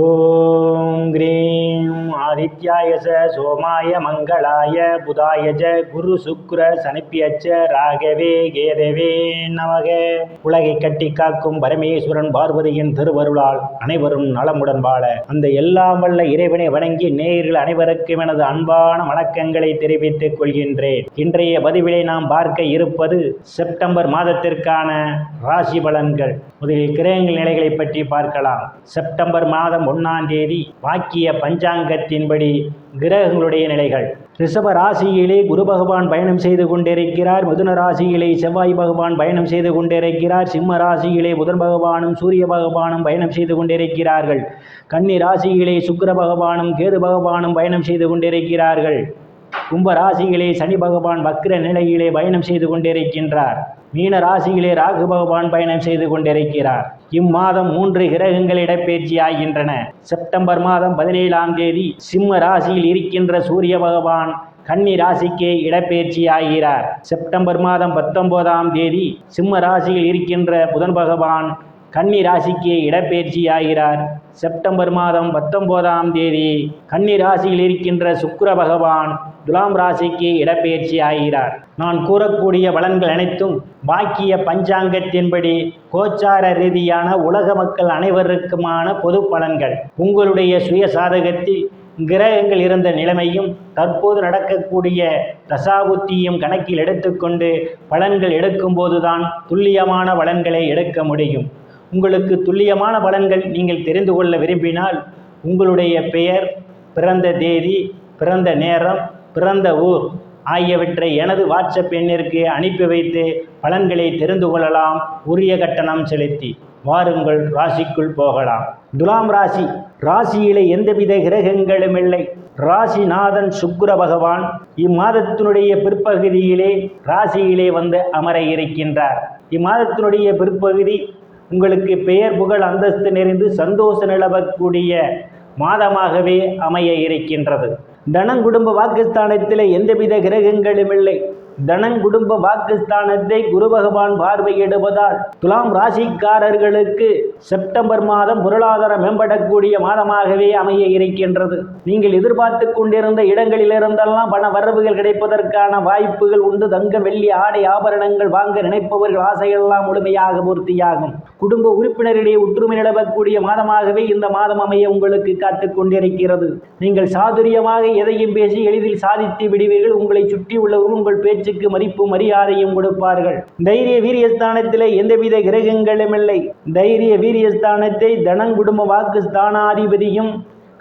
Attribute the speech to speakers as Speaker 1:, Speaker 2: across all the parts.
Speaker 1: ஓம் cream ஆதித்யாய சோமாய மங்களாய புதாய குரு சுக்ர சனிப்பியச்ச ராகவே கேதவே நமக. உலகை கட்டி காக்கும் பரமேஸ்வரன் பார்வதியின் திருவருளால் அனைவரும் நலமுடன் வாழ அந்த எல்லாம் வல்ல இறைவனை வணங்கி நேயர்கள் அனைவருக்கும் எனது அன்பான வணக்கங்களை தெரிவித்துக் கொள்கின்றேன். இன்றைய பதிவிலே நாம் பார்க்க இருப்பது செப்டம்பர் மாதத்திற்கான ராசி பலன்கள். முதலில் கிரகங்கள் நிலைகளை பற்றி பார்க்கலாம். செப்டம்பர் மாதம் 1ஆம் தேதி வாக்கிய பஞ்சாங்கத்தின்படி கிரகங்களுடைய நிலைகள். ரிஷப ராசியிலே குரு பகவான் பயணம் செய்து கொண்டிருக்கிறார். மிதுன ராசியிலே செவ்வாய் பகவான் பயணம் செய்து கொண்டிருக்கிறார். சிம்ம ராசியிலே புதன் பகவானும் சூரிய பகவானும் பயணம் செய்து கொண்டிருக்கிறார்கள். கன்னி ராசியிலே சுக்கிர பகவானும் கேது பகவானும் பயணம் செய்து கொண்டிருக்கிறார்கள். கும்ப ராசியிலே சனி பகவான் வக்ர நிலையிலே பயணம் செய்து கொண்டிருக்கின்றார். மீன ராசியிலே ராகு பகவான் பயணம் செய்து கொண்டிருக்கிறார். இம்மாதம் 3 கிரகங்கள் இடப்பெயர்ச்சி ஆகின்றன. செப்டம்பர் மாதம் 17ஆம் தேதி சிம்ம ராசியில் இருக்கின்ற சூரிய பகவான் கன்னி ராசிக்கு இடப்பெயர்ச்சி ஆகிறார். செப்டம்பர் மாதம் 19ஆம் தேதி சிம்ம ராசியில் இருக்கின்ற புதன் பகவான் கன்னி ராசிக்கு இடப்பெயர்ச்சி ஆகிறார். செப்டம்பர் மாதம் 19ஆம் தேதி கன்னி ராசியில் இருக்கின்ற சுக்கிர பகவான் துலாம் ராசிக்கு இடப்பெயர்ச்சி ஆகிறார். நான் கூறக்கூடிய பலன்கள் அனைத்தும் வாக்கிய பஞ்சாங்கத்தின்படி கோச்சார ரீதியான உலக மக்கள் அனைவருக்குமான பொது பலன்கள். உங்களுடைய சுய சாதகத்தில் கிரகங்கள் இருந்த நிலைமையும் தற்போது நடக்கக்கூடிய தசாபுத்தியும் கணக்கில் எடுத்துக்கொண்டு பலன்கள் எடுக்கும்போதுதான் துல்லியமான பலன்களை எடுக்க முடியும். உங்களுக்கு துல்லியமான பலன்கள் நீங்கள் தெரிந்து கொள்ள விரும்பினால் உங்களுடைய பெயர், பிறந்த தேதி, பிறந்த நேரம், பிறந்த ஊர் ஆகியவற்றை எனது வாட்ஸ்அப் எண்ணிற்கு அனுப்பி வைத்து பலன்களை தெரிந்து கொள்ளலாம், உரிய கட்டணம் செலுத்தி. வாருங்கள் ராசிக்குள் போகலாம். துலாம் ராசி. ராசியிலே எந்தவித கிரகங்களும் இல்லை. ராசிநாதன் சுக்கிர பகவான் இம்மாதத்தினுடைய பிற்பகுதியிலே ராசியிலே வந்து அமர இருக்கின்றார். இம்மாதத்தினுடைய பிற்பகுதி உங்களுக்கு பெயர் புகழ் அந்தஸ்து நிறைந்து சந்தோஷம் நிலவக்கூடிய மாதமாகவே அமைய இருக்கின்றது. தனங்குடும்ப வாக்குஸ்தானத்தில் எந்தவித கிரகங்களும் இல்லை. தனங்குடும்ப வாக்குஸ்தானத்தை குரு பகவான் பார்வையிடுவதால் துலாம் ராசிக்காரர்களுக்கு செப்டம்பர் மாதம் பொருளாதாரம் மேம்படக்கூடிய மாதமாகவே அமைய இருக்கின்றது. நீங்கள் எதிர்பார்த்து கொண்டிருந்த இடங்களிலிருந்தெல்லாம் பண வரவுகள் கிடைப்பதற்கான வாய்ப்புகள் உண்டு. தங்க வெள்ளி ஆடை ஆபரணங்கள் வாங்க நினைப்பவர்கள் ஆசையெல்லாம் முழுமையாக பூர்த்தியாகும். குடும்ப உறுப்பினரிடையே ஒற்றுமை நிலவக்கூடிய மாதமாகவே இந்த மாதம் அமைய உங்களுக்கு காத்துக் கொண்டிருக்கிறது. நீங்கள் சாதுரியமாக எதையும் பேசி எளிதில் சாதித்து விடுவீர்கள். உங்களை சுற்றி உள்ளவர்கள் உங்கள் பேச்சுக்கு மதிப்பு மரியாதையும் கொடுப்பார்கள். தைரிய வீரியஸ்தானத்திலே எந்தவித கிரகங்களும் இல்லை. தைரிய வீரியஸ்தானத்தை தனங்குடும்ப வாக்கு ஸ்தானாதிபதியும்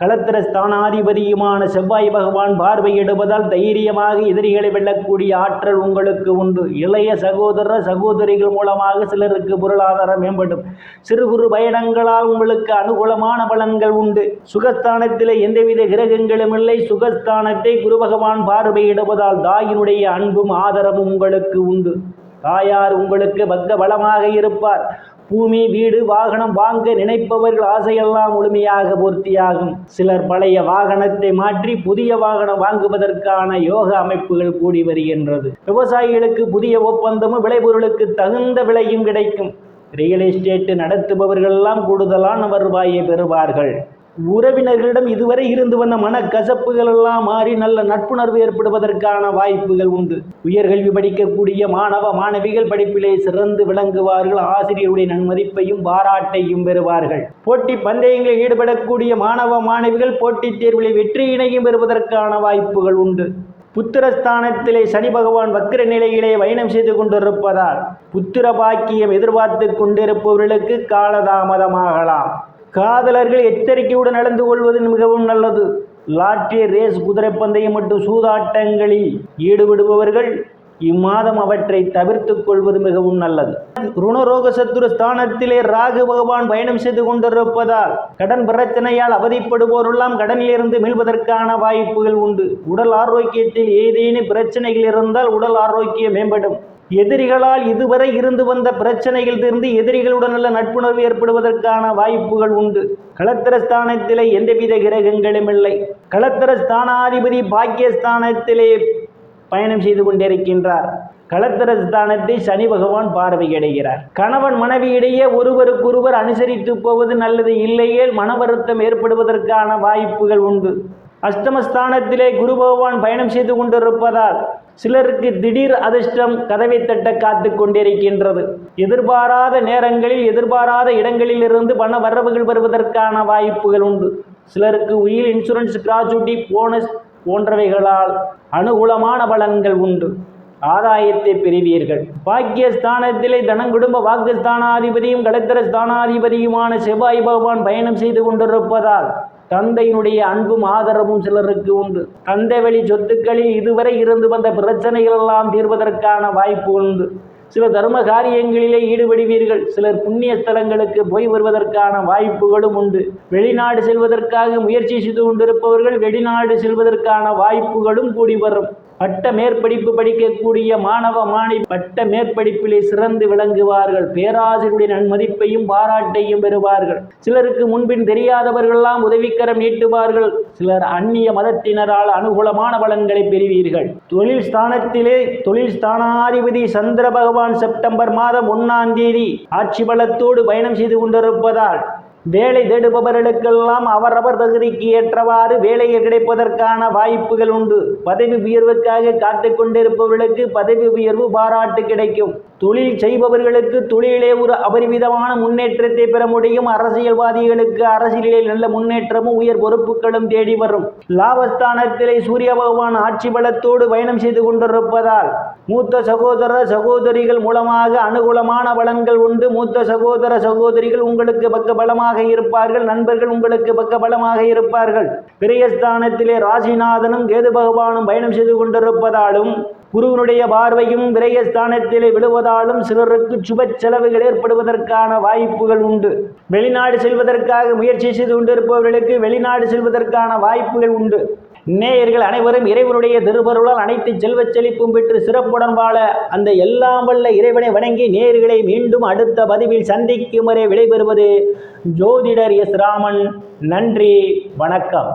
Speaker 1: களத்திர ஸ்தானாதிபதியுமான செவ்வாய் பகவான் பார்வையிடுவதால் தைரியமாக எதிரிகளை வெல்லக்கூடிய ஆற்றல் உங்களுக்கு உண்டு. இளைய சகோதர சகோதரிகள் மூலமாக சிலருக்கு பொருளாதாரம் மேம்படும். சிறு குறு பயணங்களால் உங்களுக்கு அனுகூலமான பலன்கள் உண்டு. சுகஸ்தானத்தில் எந்தவித கிரகங்களும் இல்லை. சுகஸ்தானத்தை குரு பகவான் பார்வையிடுவதால் தாயினுடைய அன்பும் ஆதரவும் உங்களுக்கு உண்டு. தாயார் உங்களுக்கு பக்க பலமாக இருப்பார். பூமி, வீடு, வாகனம் வாங்க நினைப்பவர்கள் ஆசையெல்லாம் முழுமையாக பூர்த்தியாகும். சிலர் பழைய வாகனத்தை மாற்றி புதிய வாகனம் வாங்குவதற்கான யோக அமைப்புகள் கூடி வருகின்றது. விவசாயிகளுக்கு புதிய ஒப்பந்தமும் விளைபொருளுக்கு தகுந்த விலையும் கிடைக்கும். ரியல் எஸ்டேட் நடத்துபவர்கள் எல்லாம் கூடுதலான வருவாயை பெறுவார்கள். உறவினர்களிடம் இதுவரை இருந்து வந்த மனக்கசப்புகள் எல்லாம் மாறி நல்ல நட்புணர்வு ஏற்படுவதற்கான வாய்ப்புகள் உண்டு. உயர்கல்வி படிக்கக்கூடிய மாணவ மாணவிகள் படிப்பிலே சிறந்து விளங்குவார்கள். ஆசிரியருடைய நன்மதிப்பையும் பாராட்டையும் பெறுவார்கள். போட்டி பந்தயங்களில் ஈடுபடக்கூடிய மாணவ மாணவிகள் போட்டித் தேர்வில் வெற்றியினையும் பெறுவதற்கான வாய்ப்புகள் உண்டு. புத்திரஸ்தானத்திலே சனி பகவான் வக்ர நிலையிலே பயணம் செய்து கொண்டிருப்பதால் புத்திர பாக்கியம் எதிர்பார்த்து கொண்டிருப்பவர்களுக்கு காலதாமதமாகலாம். காதலர்கள் எச்சரிக்கையுடன் நடந்து கொள்வது மிகவும் நல்லது. லாட்டரி, ரேஸ், குதிரை பந்தயம் மற்றும் சூதாட்டங்களில் ஈடுபடுபவர்கள் இம்மாதம் அவற்றை தவிர்த்து கொள்வது மிகவும் நல்லது. ருணரோக சத்துரு ஸ்தானத்திலே ராகு பகவான் பயணம் செய்து கொண்டிருப்பதால் கடன் பிரச்சனையால் அவதிப்படுவோரெல்லாம் கடனிலிருந்து மீள்வதற்கான வாய்ப்புகள் உண்டு. உடல் ஆரோக்கியத்தில் ஏதேனும் பிரச்சனைகள் இருந்தால் உடல் ஆரோக்கியம் மேம்படும். எதிரிகளால் இதுவரை இருந்து வந்த பிரச்சனைகள் தீர்ந்து எதிரிகளுடன் நல்ல நட்புணர்வு ஏற்படுவதற்கான வாய்ப்புகள் உண்டு. களத்திர ஸ்தானத்திலே எந்தவித கிரகங்களும் இல்லை. களத்திர ஸ்தானாதிபதி பாக்கியஸ்தானத்திலே பயணம் செய்து கொண்டிருக்கின்றார். களத்திரஸ்தானத்தை சனி பகவான் பார்வையடைகிறார். கணவன் மனைவியிடையே ஒருவருக்கொருவர் அனுசரித்து போவது நல்லது. இல்லையே மன வருத்தம் ஏற்படுவதற்கான வாய்ப்புகள் உண்டு. அஷ்டமஸ்தானத்திலே குரு பகவான் பயணம் செய்து கொண்டிருப்பதால் சிலருக்கு திடீர் அதிர்ஷ்டம் கதவை தட்ட காத்து கொண்டிருக்கின்றது. எதிர்பாராத நேரங்களில் எதிர்பாராத இடங்களில் இருந்து பண வரவுகள் வருவதற்கான வாய்ப்புகள் உண்டு. சிலருக்கு உயிர் இன்சூரன்ஸ், கிராஜுவிட்டி, போனஸ் போன்றவைகளால் அனுகூலமான பலன்கள் உண்டு. ஆதாயத்தை பெறுவீர்கள். பாக்கியஸ்தானத்திலே தனம், குடும்ப வாக்குஸ்தானாதிபதியும் களத்திர ஸ்தானாதிபதியுமான செவ்வாய் பகவான் பயணம் செய்து கொண்டிருப்பதால் தந்தையினுடைய அன்பும் ஆதரவும் சிலருக்கு உண்டு. தந்தை வழி சொத்துக்களில் இதுவரை இருந்து வந்த பிரச்சனைகள் எல்லாம் தீர்வதற்கான வாய்ப்பு உண்டு. சில தர்ம காரியங்களிலே ஈடுபடுவீர்கள். சிலர் புண்ணிய ஸ்தலங்களுக்கு போய் வருவதற்கான வாய்ப்புகளும் உண்டு. வெளிநாடு செல்வதற்காக முயற்சி செய்து கொண்டிருப்பவர்கள் வெளிநாடு செல்வதற்கான வாய்ப்புகளும் கூடி வரும். பட்ட மேற்படிப்பு படிக்கக்கூடிய மாணவ மாணவி பட்ட மேற்படிப்பிலே சிறந்து விளங்குவார்கள். பேராசிரியருடைய நன்மதிப்பையும் பாராட்டையும் பெறுவார்கள். சிலருக்கு முன்பின் தெரியாதவர்களெல்லாம் உதவிக்கரம் நீட்டுவார்கள். சிலர் அந்நிய மதத்தினரால் அனுகூலமான பலன்களை பெறுவீர்கள். தொழில் ஸ்தானத்திலே தொழில் ஸ்தானாதிபதி சந்திர பகவான் செப்டம்பர் மாதம் 1ஆம் தேதி ஆட்சி பலத்தோடு பயணம் செய்து கொண்டிருப்பதால் வேலை தேடுபவர்களுக்கெல்லாம் அவரவர் தகுதிக்கு ஏற்றவாறு வேலையை கிடைப்பதற்கான வாய்ப்புகள் உண்டு. பதவி உயர்வுக்காக காத்து கொண்டிருப்பவர்களுக்கு பதவி உயர்வு பாராட்டு கிடைக்கும். தொழில் செய்பவர்களுக்கு தொழிலே ஒரு அபரிமிதமான முன்னேற்றத்தை பெற முடியும். அரசியல்வாதிகளுக்கு அரசியலில் நல்ல முன்னேற்றமும் உயர் பொறுப்புகளும் தேடி வரும். லாபஸ்தானத்திலே சூரிய பகவான் ஆட்சி பலத்தோடு பயணம் செய்து கொண்டிருப்பதால் மூத்த சகோதர சகோதரிகள் மூலமாக அனுகூலமான பலன்கள் உண்டு. மூத்த சகோதர சகோதரிகள் உங்களுக்கு பக்க பலமாக இருப்பார்கள். நண்பர்கள் உங்களுக்கு பக்க பலமாக இருப்பார்கள். விரயஸ்தானத்திலே ராசிநாதனும் கேது பகவானும் பயணம் செய்து கொண்டிருப்பதாலும் குருவினுடைய பார்வையும் விரயஸ்தானத்திலே விழுவதாலும் சிலருக்கு சுப செலவுகள் ஏற்படுவதற்கான வாய்ப்புகள் உண்டு. வெளிநாடு செல்வதற்காக முயற்சி செய்து கொண்டிருப்பவர்களுக்கு வெளிநாடு செல்வதற்கான வாய்ப்புகள் உண்டு. நேயர்கள் அனைவரும் இறைவனுடைய திருவருளால் அனைத்து செல்வச் செழிப்பும் பெற்று சிறப்புடன் வாழ அந்த எல்லாம் வல்ல இறைவனை வணங்கி நேயர்களை மீண்டும் அடுத்த பதிவில் சந்திக்கும் வரை விடைபெறுவது ஜோதிடர் எஸ். ராமன். நன்றி, வணக்கம்.